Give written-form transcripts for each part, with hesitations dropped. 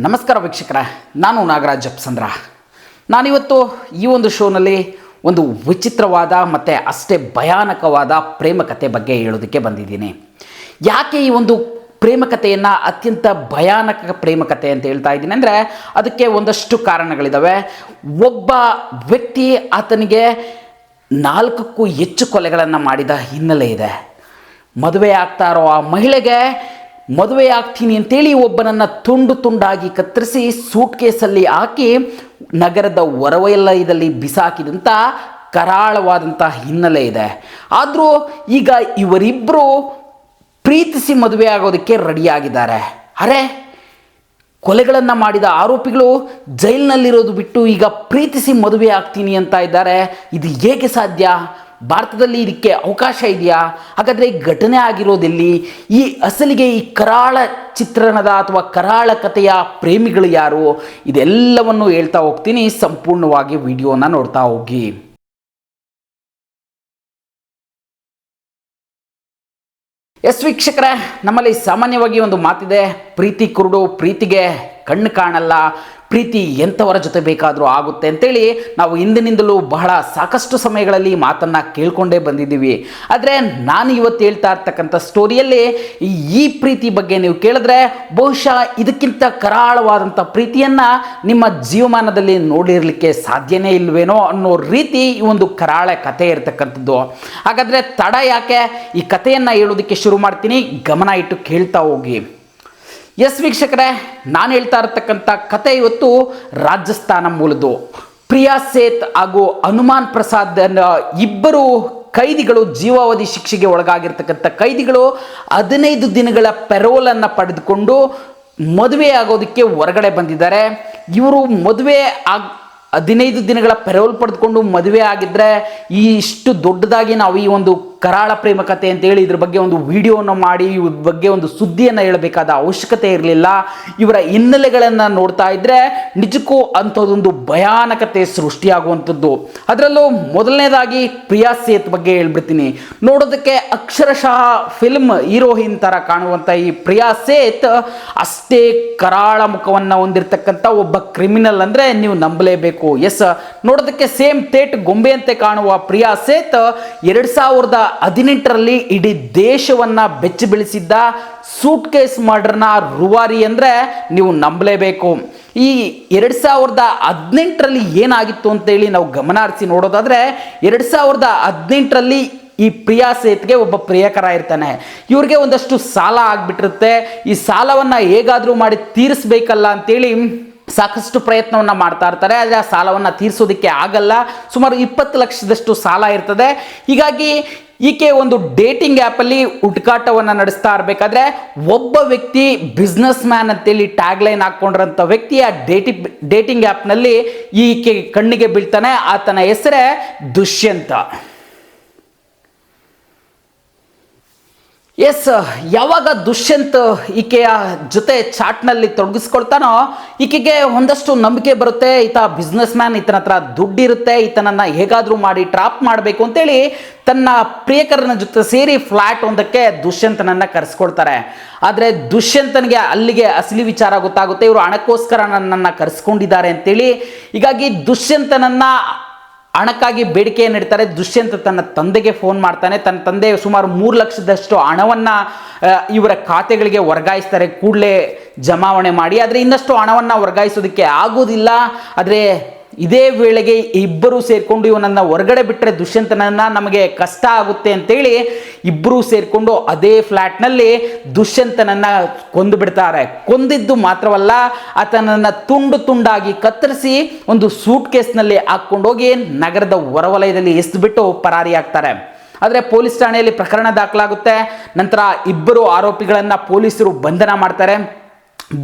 ನಮಸ್ಕಾರ ವೀಕ್ಷಕರೇ, ನಾನು ನಾಗರಾಜ್ ಜಪ್ಸಂದ್ರ. ನಾನಿವತ್ತು ಈ ಒಂದು ಶೋನಲ್ಲಿ ಒಂದು ವಿಚಿತ್ರವಾದ ಮತ್ತು ಅಷ್ಟೇ ಭಯಾನಕವಾದ ಪ್ರೇಮ ಕಥೆ ಬಗ್ಗೆ ಹೇಳೋದಕ್ಕೆ ಬಂದಿದ್ದೀನಿ. ಯಾಕೆ ಈ ಒಂದು ಪ್ರೇಮ ಕಥೆಯನ್ನು ಅತ್ಯಂತ ಭಯಾನಕ ಪ್ರೇಮ ಕಥೆ ಅಂತ ಹೇಳ್ತಾ ಇದ್ದೀನಿ ಅಂದರೆ ಅದಕ್ಕೆ ಒಂದಷ್ಟು ಕಾರಣಗಳಿದ್ದಾವೆ. ಒಬ್ಬ ವ್ಯಕ್ತಿ ಆತನಿಗೆ 4ಕ್ಕೂ ಹೆಚ್ಚು ಕೊಲೆಗಳನ್ನು ಮಾಡಿದ ಹಿನ್ನೆಲೆ ಇದೆ. ಮದುವೆ ಆಗ್ತಾ ಇರೋ ಆ ಮಹಿಳೆಗೆ ಮದುವೆ ಆಗ್ತೀನಿ ಅಂತೇಳಿ ಒಬ್ಬನನ್ನು ತುಂಡು ತುಂಡಾಗಿ ಕತ್ತರಿಸಿ ಸೂಟ್ ಕೇಸಲ್ಲಿ ಹಾಕಿ ನಗರದ ಹೊರವಲಯದಲ್ಲಿ ಬಿಸಾಕಿದಂಥ ಕರಾಳವಾದಂಥ ಹಿನ್ನೆಲೆ ಇದೆ. ಆದರೂ ಈಗ ಇವರಿಬ್ಬರು ಪ್ರೀತಿಸಿ ಮದುವೆ ಆಗೋದಕ್ಕೆ ರೆಡಿಯಾಗಿದ್ದಾರೆ. ಅರೆ, ಕೊಲೆಗಳನ್ನು ಮಾಡಿದ ಆರೋಪಿಗಳು ಜೈಲಿನಲ್ಲಿರೋದು ಬಿಟ್ಟು ಈಗ ಪ್ರೀತಿಸಿ ಮದುವೆ ಆಗ್ತೀನಿ ಅಂತ ಇದ್ದಾರೆ. ಇದು ಹೇಗೆ ಸಾಧ್ಯ? ಭಾರತದಲ್ಲಿ ಇದಕ್ಕೆ ಅವಕಾಶ ಇದೆಯಾ? ಹಾಗಾದರೆ ಈ ಘಟನೆ ಆಗಿರೋದೆಲ್ಲಿ? ಈ ಅಸಲಿಗೆ ಈ ಕರಾಳ ಚಿತ್ರಣದ ಅಥವಾ ಕರಾಳ ಕಥೆಯ ಪ್ರೇಮಿಗಳು ಯಾರು? ಇದೆಲ್ಲವನ್ನು ಹೇಳ್ತಾ ಹೋಗ್ತೀನಿ. ಸಂಪೂರ್ಣವಾಗಿ ವಿಡಿಯೋನ ನೋಡ್ತಾ ಹೋಗಿ. ಎಸ್ ವೀಕ್ಷಕರೇ, ನಮ್ಮಲ್ಲಿ ಸಾಮಾನ್ಯವಾಗಿ ಒಂದು ಮಾತಿದೆ, ಪ್ರೀತಿ ಕುರುಡು, ಪ್ರೀತಿಗೆ ಕಣ್ಣು ಕಾಣಲ್ಲ, ಪ್ರೀತಿ ಎಂಥವರ ಜೊತೆ ಬೇಕಾದರೂ ಆಗುತ್ತೆ ಅಂತೇಳಿ ನಾವು ಹಿಂದಿನಿಂದಲೂ ಬಹಳ ಸಾಕಷ್ಟು ಸಮಯಗಳಲ್ಲಿ ಮಾತನ್ನು ಕೇಳ್ಕೊಂಡೇ ಬಂದಿದ್ದೀವಿ. ಆದರೆ ನಾನು ಇವತ್ತು ಹೇಳ್ತಾ ಇರ್ತಕ್ಕಂಥ ಸ್ಟೋರಿಯಲ್ಲಿ ಈ ಪ್ರೀತಿ ಬಗ್ಗೆ ನೀವು ಕೇಳಿದ್ರೆ ಬಹುಶಃ ಇದಕ್ಕಿಂತ ಕರಾಳವಾದಂಥ ಪ್ರೀತಿಯನ್ನು ನಿಮ್ಮ ಜೀವಮಾನದಲ್ಲಿ ನೋಡಿರಲಿಕ್ಕೆ ಸಾಧ್ಯನೇ ಇಲ್ವೇನೋ ಅನ್ನೋ ರೀತಿ ಈ ಒಂದು ಕರಾಳ ಕಥೆ ಇರತಕ್ಕಂಥದ್ದು. ಹಾಗಾದರೆ ತಡ ಯಾಕೆ, ಈ ಕಥೆಯನ್ನು ಹೇಳೋದಕ್ಕೆ ಶುರು ಮಾಡ್ತೀನಿ. ಗಮನ ಇಟ್ಟು ಕೇಳ್ತಾ ಹೋಗಿ. ಎಸ್ ವೀಕ್ಷಕರೇ, ನಾನು ಹೇಳ್ತಾ ಇರತಕ್ಕಂಥ ಕತೆ ಇವತ್ತು ರಾಜಸ್ಥಾನ ಮೂಲದ್ದು. ಪ್ರಿಯಾ ಸೇತ್ ಹಾಗೂ ಹನುಮಾನ್ ಪ್ರಸಾದ್ ಇಬ್ಬರು ಕೈದಿಗಳು, ಜೀವಾವಧಿ ಶಿಕ್ಷೆಗೆ ಒಳಗಾಗಿರ್ತಕ್ಕಂಥ ಕೈದಿಗಳು 15 ದಿನಗಳ ಪೆರೋಲನ್ನು ಪಡೆದುಕೊಂಡು ಮದುವೆ ಆಗೋದಕ್ಕೆ ಹೊರಗಡೆ ಬಂದಿದ್ದಾರೆ. ಇವರು ಮದುವೆ 15 ದಿನಗಳ ಪೆರೋಲ್ ಪಡೆದುಕೊಂಡು ಮದುವೆ ಆಗಿದ್ದರೆ ಇಷ್ಟು ದೊಡ್ಡದಾಗಿ ನಾವು ಈ ಒಂದು ಕರಾಳ ಪ್ರೇಮ ಕಥೆ ಅಂತೇಳಿ ಇದ್ರ ಬಗ್ಗೆ ಒಂದು ವಿಡಿಯೋನ ಮಾಡಿ ಇವ್ರ ಬಗ್ಗೆ ಒಂದು ಸುದ್ದಿಯನ್ನು ಹೇಳಬೇಕಾದ ಅವಶ್ಯಕತೆ ಇರಲಿಲ್ಲ. ಇವರ ಹಿನ್ನೆಲೆಗಳನ್ನು ನೋಡ್ತಾ ಇದ್ದರೆ ನಿಜಕ್ಕೂ ಅಂಥದ್ದೊಂದು ಭಯಾನಕತೆ ಸೃಷ್ಟಿಯಾಗುವಂಥದ್ದು. ಅದರಲ್ಲೂ ಮೊದಲನೇದಾಗಿ ಪ್ರಿಯಾ ಸೇತ್ ಬಗ್ಗೆ ಹೇಳ್ಬಿಡ್ತೀನಿ. ನೋಡೋದಕ್ಕೆ ಅಕ್ಷರಶಃ ಫಿಲ್ಮ್ ಹೀರೋಯಿನ್ ಥರ ಕಾಣುವಂಥ ಈ ಪ್ರಿಯಾ ಸೇತ್ ಅಷ್ಟೇ ಕರಾಳ ಮುಖವನ್ನು ಹೊಂದಿರತಕ್ಕಂಥ ಒಬ್ಬ ಕ್ರಿಮಿನಲ್ ಅಂದರೆ ನೀವು ನಂಬಲೇಬೇಕು. ಎಸ್, ನೋಡೋದಕ್ಕೆ ಸೇಮ್ ತೇಟ್ ಗೊಂಬೆಯಂತೆ ಕಾಣುವ ಪ್ರಿಯಾ ಸೇತ್ 2018ರಲ್ಲಿ ಇಡೀ ದೇಶವನ್ನ ಬೆಚ್ಚಿ ಬೀಳಿಸಿದ್ದ ಸೂಟ್ ಕೇಸ್ ಮರ್ಡರ್ನ ರೂವಾರಿ ಅಂದರೆ ನೀವು ನಂಬಲೇಬೇಕು. ಈ 2018ರಲ್ಲಿ ಏನಾಗಿತ್ತು ಅಂತೇಳಿ ನಾವು ಗಮನ ಹರಿಸಿ ನೋಡೋದಾದ್ರೆ 2018ರಲ್ಲಿ ಈ ಪ್ರಿಯಾ ಸೇತ್ಗೆ ಒಬ್ಬ ಪ್ರಿಯಕರ ಇರ್ತಾನೆ. ಇವ್ರಿಗೆ ಒಂದಷ್ಟು ಸಾಲ ಆಗ್ಬಿಟ್ಟಿರುತ್ತೆ. ಈ ಸಾಲವನ್ನು ಹೇಗಾದರೂ ಮಾಡಿ ತೀರಿಸ್ಬೇಕಲ್ಲ ಅಂತೇಳಿ ಸಾಕಷ್ಟು ಪ್ರಯತ್ನವನ್ನು ಮಾಡ್ತಾ ಇರ್ತಾರೆ. ಆದರೆ ಆ ಸಾಲವನ್ನು ತೀರಿಸೋದಕ್ಕೆ ಆಗಲ್ಲ. ಸುಮಾರು 20 ಲಕ್ಷದಷ್ಟು ಸಾಲ ಇರ್ತದೆ. ಹೀಗಾಗಿ ಈಕೆ ಒಂದು ಡೇಟಿಂಗ್ ಆ್ಯಪಲ್ಲಿ ಹುಡುಕಾಟವನ್ನು ನಡೆಸ್ತಾ ಇರಬೇಕಾದ್ರೆ ಒಬ್ಬ ವ್ಯಕ್ತಿ ಬಿಸ್ನೆಸ್ ಮ್ಯಾನ್ ಅಂತೇಳಿ ಟ್ಯಾಗ್ ಲೈನ್ ಹಾಕ್ಕೊಂಡಿರೋಂಥ ವ್ಯಕ್ತಿ ಆ ಡೇಟಿಂಗ್ ಆ್ಯಪ್ನಲ್ಲಿ ಈಕೆ ಕಣ್ಣಿಗೆ ಬೀಳ್ತಾನೆ. ಆತನ ಹೆಸರೇ ದುಷ್ಯಂತ. ಎಸ್, ಯಾವಾಗ ದುಷ್ಯಂತ್ ಈಕೆಯ ಜೊತೆ ಚಾಟ್ನಲ್ಲಿ ತೊಡಗಿಸ್ಕೊಳ್ತಾನೋ ಈಕೆಗೆ ಒಂದಷ್ಟು ನಂಬಿಕೆ ಬರುತ್ತೆ. ಈತ ಬಿಸ್ನೆಸ್ ಮ್ಯಾನ್, ಈತನ ಹತ್ರ ದುಡ್ಡಿರುತ್ತೆ, ಈತನನ್ನು ಹೇಗಾದರೂ ಮಾಡಿ ಟ್ರಾಪ್ ಮಾಡಬೇಕು ಅಂತೇಳಿ ತನ್ನ ಪ್ರಿಯಕರನ ಜೊತೆ ಸೇರಿ ಫ್ಲ್ಯಾಟ್ ಒಂದಕ್ಕೆ ದುಷ್ಯಂತನನ್ನು ಕರೆಸ್ಕೊಳ್ತಾರೆ. ಆದರೆ ದುಷ್ಯಂತನಿಗೆ ಅಲ್ಲಿಗೆ ಅಸಲಿ ವಿಚಾರ ಗೊತ್ತಾಗುತ್ತೆ. ಇವರು ಹಣಕ್ಕೋಸ್ಕರ ನನ್ನನ್ನು ಕರೆಸ್ಕೊಂಡಿದ್ದಾರೆ ಅಂತೇಳಿ. ಹೀಗಾಗಿ ದುಷ್ಯಂತನನ್ನು ಹಣಕ್ಕಾಗಿ ಬೇಡಿಕೆಯನ್ನು ಇಡ್ತಾರೆ. ದುಷ್ಯಂತ ತನ್ನ ತಂದೆಗೆ ಫೋನ್ ಮಾಡ್ತಾನೆ. ತನ್ನ ತಂದೆ ಸುಮಾರು 3 ಲಕ್ಷದಷ್ಟು ಹಣವನ್ನು ಇವರ ಖಾತೆಗಳಿಗೆ ವರ್ಗಾಯಿಸ್ತಾರೆ, ಕೂಡಲೇ ಜಮಾವಣೆ ಮಾಡಿ. ಆದರೆ ಇನ್ನಷ್ಟು ಹಣವನ್ನು ವರ್ಗಾಯಿಸೋದಕ್ಕೆ ಆಗೋದಿಲ್ಲ. ಆದರೆ ಇದೇ ವೇಳೆಗೆ ಇಬ್ಬರೂ ಸೇರಿಕೊಂಡು ಇವನನ್ನು ಹೊರಗಡೆ ಬಿಟ್ಟರೆ ದುಷ್ಯಂತನನ್ನು ನಮಗೆ ಕಷ್ಟ ಆಗುತ್ತೆ ಅಂತೇಳಿ ಇಬ್ಬರೂ ಸೇರಿಕೊಂಡು ಅದೇ ಫ್ಲ್ಯಾಟ್ನಲ್ಲಿ ದುಷ್ಯಂತನನ್ನು ಕೊಂದು ಬಿಡ್ತಾರೆ. ಕೊಂದಿದ್ದು ಮಾತ್ರವಲ್ಲ, ಆತನನ್ನು ತುಂಡು ತುಂಡಾಗಿ ಕತ್ತರಿಸಿ ಒಂದು ಸೂಟ್ ಕೇಸ್ನಲ್ಲಿ ಹಾಕ್ಕೊಂಡೋಗಿ ನಗರದ ಹೊರವಲಯದಲ್ಲಿ ಎಸೆದುಬಿಟ್ಟು ಪರಾರಿಯಾಗ್ತಾರೆ. ಆದರೆ ಪೊಲೀಸ್ ಠಾಣೆಯಲ್ಲಿ ಪ್ರಕರಣ ದಾಖಲಾಗುತ್ತೆ. ನಂತರ ಇಬ್ಬರು ಆರೋಪಿಗಳನ್ನು ಪೊಲೀಸರು ಬಂಧನ ಮಾಡ್ತಾರೆ.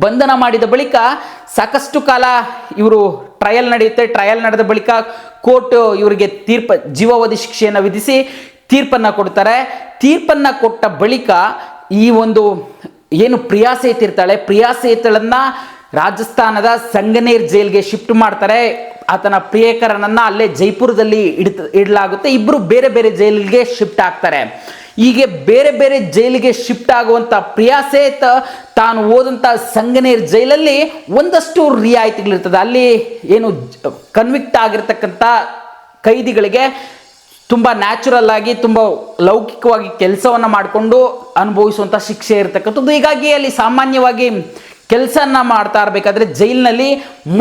ಬಂಧನ ಮಾಡಿದ ಬಳಿಕ ಸಾಕಷ್ಟು ಕಾಲ ಇವರು ಟ್ರಯಲ್ ನಡೆಯುತ್ತೆ. ಟ್ರಯಲ್ ನಡೆದ ಬಳಿಕ ಕೋರ್ಟ್ ಇವರಿಗೆ ಜೀವಾವಧಿ ಶಿಕ್ಷೆಯನ್ನು ವಿಧಿಸಿ ತೀರ್ಪನ್ನು ಕೊಡ್ತಾರೆ. ತೀರ್ಪನ್ನು ಕೊಟ್ಟ ಬಳಿಕ ಈ ಒಂದು ಏನು ಪ್ರಿಯಾ ಸೇತ್ ಇರ್ತಾಳೆ, ಪ್ರಿಯಾ ಸೇತ್ಳನ್ನು ರಾಜಸ್ಥಾನದ ಸಂಗನೇರ್ ಜೈಲ್ಗೆ ಶಿಫ್ಟ್ ಮಾಡ್ತಾರೆ. ಆತನ ಪ್ರಿಯಕರನನ್ನು ಅಲ್ಲೇ ಜೈಪುರದಲ್ಲಿ ಇಡಲಾಗುತ್ತೆ. ಇಬ್ಬರು ಬೇರೆ ಬೇರೆ ಜೈಲಿಗೆ ಶಿಫ್ಟ್ ಆಗ್ತಾರೆ. ಹೀಗೆ ಬೇರೆ ಬೇರೆ ಜೈಲಿಗೆ ಶಿಫ್ಟ್ ಆಗುವಂಥ ಪ್ರಿಯಾ ಸೇತ್ ತಾನು ಹೋದಂಥ ಸಂಗನೇರ್ ಜೈಲಲ್ಲಿ ಒಂದಷ್ಟು ರಿಯಾಯಿತಿಗಳಿರ್ತದೆ. ಅಲ್ಲಿ ಏನು ಕನ್ವಿಕ್ಟ್ ಆಗಿರ್ತಕ್ಕಂಥ ಕೈದಿಗಳಿಗೆ ತುಂಬ ನ್ಯಾಚುರಲ್ ಆಗಿ ತುಂಬ ಲೌಕಿಕವಾಗಿ ಕೆಲಸವನ್ನು ಮಾಡಿಕೊಂಡು ಅನುಭವಿಸುವಂಥ ಶಿಕ್ಷೆ ಇರತಕ್ಕಂಥದ್ದು. ಹೀಗಾಗಿ ಅಲ್ಲಿ ಸಾಮಾನ್ಯವಾಗಿ ಕೆಲಸನ ಮಾಡ್ತಾ ಇರಬೇಕಾದ್ರೆ ಜೈಲಿನಲ್ಲಿ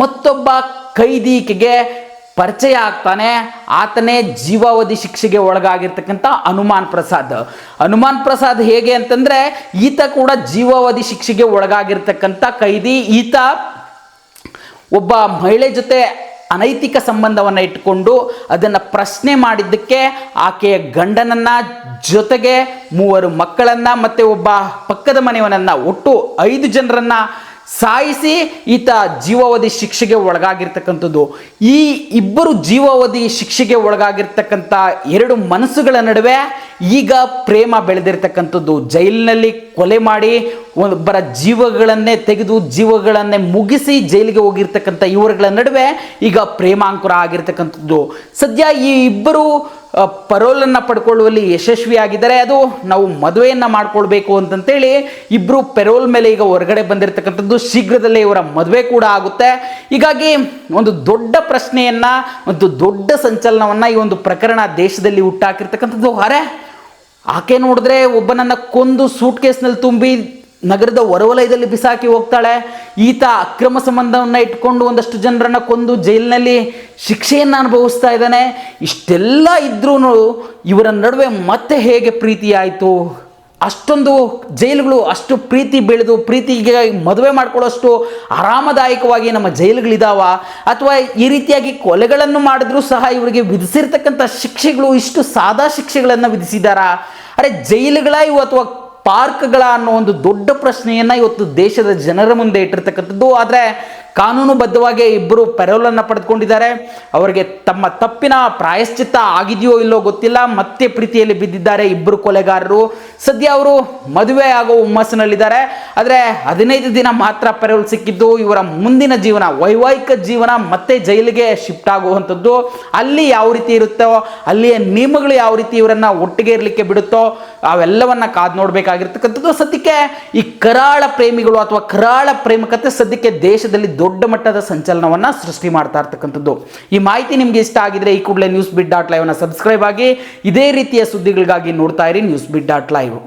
ಮತ್ತೊಬ್ಬ ಕೈದಿಗೆ ಪರಿಚಯ ಆಗ್ತಾನೆ. ಆತನೇ ಜೀವಾವಧಿ ಶಿಕ್ಷೆಗೆ ಒಳಗಾಗಿರ್ತಕ್ಕಂಥ ಹನುಮಾನ್ ಪ್ರಸಾದ್ ಹೇಗೆ ಅಂತಂದರೆ ಈತ ಕೂಡ ಜೀವಾವಧಿ ಶಿಕ್ಷೆಗೆ ಒಳಗಾಗಿರ್ತಕ್ಕಂಥ ಕೈದಿ. ಈತ ಒಬ್ಬ ಮಹಿಳೆ ಜೊತೆ ಅನೈತಿಕ ಸಂಬಂಧವನ್ನು ಇಟ್ಟುಕೊಂಡು ಅದನ್ನು ಪ್ರಶ್ನೆ ಮಾಡಿದ್ದಕ್ಕೆ ಆಕೆಯ ಗಂಡನನ್ನು ಜೊತೆಗೆ 3 ಮಕ್ಕಳನ್ನು ಮತ್ತು ಒಬ್ಬ ಪಕ್ಕದ ಮನೆಯವನನ್ನು ಒಟ್ಟು 5 ಜನರನ್ನು ಸಾಯಿಸಿ ಈತ ಜೀವಾವಧಿ ಶಿಕ್ಷೆಗೆ ಒಳಗಾಗಿರ್ತಕ್ಕಂಥದ್ದು. ಈ ಇಬ್ಬರು ಜೀವಾವಧಿ ಶಿಕ್ಷೆಗೆ ಒಳಗಾಗಿರ್ತಕ್ಕಂಥ 2 ಮನಸ್ಸುಗಳ ನಡುವೆ ಈಗ ಪ್ರೇಮ ಬೆಳೆದಿರ್ತಕ್ಕಂಥದ್ದು. ಜೈಲಿನಲ್ಲಿ ಕೊಲೆ ಮಾಡಿ ಒಬ್ಬರ ಜೀವಗಳನ್ನೇ ತೆಗೆದು ಜೀವಗಳನ್ನೇ ಮುಗಿಸಿ ಜೈಲಿಗೆ ಹೋಗಿರ್ತಕ್ಕಂಥ ಇವರುಗಳ ನಡುವೆ ಈಗ ಪ್ರೇಮಾಂಕುರ ಆಗಿರ್ತಕ್ಕಂಥದ್ದು. ಸದ್ಯ ಈ ಇಬ್ಬರು ಪರೋಲನ್ನು ಪಡ್ಕೊಳ್ಳುವಲ್ಲಿ ಯಶಸ್ವಿಯಾಗಿದ್ದಾರೆ. ಅದು ನಾವು ಮದುವೆಯನ್ನು ಮಾಡ್ಕೊಳ್ಬೇಕು ಅಂತಂತೇಳಿ ಇಬ್ಬರು ಪೆರೋಲ್ ಮೇಲೆ ಈಗ ಹೊರಗಡೆ ಬಂದಿರತಕ್ಕಂಥದ್ದು. ಶೀಘ್ರದಲ್ಲೇ ಇವರ ಮದುವೆ ಕೂಡ ಆಗುತ್ತೆ. ಹೀಗಾಗಿ ಒಂದು ದೊಡ್ಡ ಪ್ರಶ್ನೆಯನ್ನ, ಒಂದು ದೊಡ್ಡ ಸಂಚಲನವನ್ನು ಈ ಒಂದು ಪ್ರಕರಣ ದೇಶದಲ್ಲಿ ಹುಟ್ಟಾಕಿರ್ತಕ್ಕಂಥದ್ದು. ಆಕೆ ನೋಡಿದ್ರೆ ಒಬ್ಬನನ್ನು ಕೊಂದು ಸೂಟ್ ಕೇಸ್ನಲ್ಲಿ ತುಂಬಿ ನಗರದ ಹೊರವಲಯದಲ್ಲಿ ಬಿಸಾಕಿ ಹೋಗ್ತಾಳೆ. ಈತ ಅಕ್ರಮ ಸಂಬಂಧವನ್ನು ಇಟ್ಕೊಂಡು ಒಂದಷ್ಟು ಜನರನ್ನು ಕೊಂದು ಜೈಲಿನಲ್ಲಿ ಶಿಕ್ಷೆಯನ್ನು ಅನುಭವಿಸ್ತಾ ಇದ್ದಾನೆ. ಇಷ್ಟೆಲ್ಲ ಇದ್ರೂ ಇವರ ನಡುವೆ ಮತ್ತೆ ಹೇಗೆ ಪ್ರೀತಿ ಆಯಿತು? ಅಷ್ಟೊಂದು ಜೈಲುಗಳು ಅಷ್ಟು ಪ್ರೀತಿ ಬೆಳೆದು ಪ್ರೀತಿಗೆ ಮದುವೆ ಮಾಡ್ಕೊಳ್ಳೋಷ್ಟು ಆರಾಮದಾಯಕವಾಗಿ ನಮ್ಮ ಜೈಲುಗಳಿದಾವ? ಅಥವಾ ಈ ರೀತಿಯಾಗಿ ಕೊಲೆಗಳನ್ನು ಮಾಡಿದ್ರೂ ಸಹ ಇವರಿಗೆ ವಿಧಿಸಿರ್ತಕ್ಕಂಥ ಶಿಕ್ಷೆಗಳು ಇಷ್ಟು ಸಾದಾ ಶಿಕ್ಷೆಗಳನ್ನು ವಿಧಿಸಿದಾರಾ? ಜೈಲುಗಳ ಇವು ಅಥವಾ ಪಾರ್ಕ್ಗಳ ಅನ್ನೋ ಒಂದು ದೊಡ್ಡ ಪ್ರಶ್ನೆಯನ್ನು ಇವತ್ತು ದೇಶದ ಜನರ ಮುಂದೆ ಇಟ್ಟಿರ್ತಕ್ಕಂಥದ್ದು. ಆದರೆ ಕಾನೂನುಬದ್ಧವಾಗಿ ಇಬ್ಬರು ಪೆರೋಲನ್ನು ಪಡೆದುಕೊಂಡಿದ್ದಾರೆ. ಅವರಿಗೆ ತಮ್ಮ ತಪ್ಪಿನ ಪ್ರಾಯಶ್ಚಿತ್ತ ಆಗಿದೆಯೋ ಇಲ್ಲೋ ಗೊತ್ತಿಲ್ಲ. ಮತ್ತೆ ಪ್ರೀತಿಯಲ್ಲಿ ಬಿದ್ದಿದ್ದಾರೆ ಇಬ್ಬರು ಕೊಲೆಗಾರರು. ಸದ್ಯ ಅವರು ಮದುವೆ ಆಗೋ ಹುಮ್ಮಸ್ಸಿನಲ್ಲಿದ್ದಾರೆ. ಆದರೆ 15 ದಿನ ಮಾತ್ರ ಪೆರೋಲ್ ಸಿಕ್ಕಿದ್ದು. ಇವರ ಮುಂದಿನ ಜೀವನ, ವೈವಾಹಿಕ ಜೀವನ ಮತ್ತೆ ಜೈಲಿಗೆ ಶಿಫ್ಟ್ ಆಗುವಂಥದ್ದು. ಅಲ್ಲಿ ಯಾವ ರೀತಿ ಇರುತ್ತೋ, ಅಲ್ಲಿಯ ನಿಯಮಗಳು ಯಾವ ರೀತಿ ಇವರನ್ನು ಒಟ್ಟಿಗೆ ಇರಲಿಕ್ಕೆ ಬಿಡುತ್ತೋ ಅವೆಲ್ಲವನ್ನ ಕಾದು ನೋಡಬೇಕಾಗಿರ್ತಕ್ಕಂಥದ್ದು. ಸದ್ಯಕ್ಕೆ ಈ ಕರಾಳ ಪ್ರೇಮಿಗಳು ಅಥವಾ ಕರಾಳ ಪ್ರೇಮಕತೆ ಸದ್ಯಕ್ಕೆ ದೇಶದಲ್ಲಿ ದೊಡ್ಡ ಮಟ್ಟದ ಸಂಚಲನವನ್ನು ಸೃಷ್ಟಿ ಮಾಡ್ತಾ ಇರ್ತಕ್ಕಂಥದ್ದು. ಈ ಮಾಹಿತಿ ನಿಮಗೆ ಇಷ್ಟ ಆಗಿದ್ರೆ ಈ ಕೂಡಲೇ ನ್ಯೂಸ್ ಬಿಟ್.ಲೈವ್ನ ಸಬ್ಸ್ಕ್ರೈಬ್ ಆಗಿ ಇದೇ ರೀತಿಯ ಸುದ್ದಿಗಳಿಗಾಗಿ ನೋಡ್ತಾ ಇರಿ ನ್ಯೂಸ್ ಬಿಟ್.ಲೈವ್.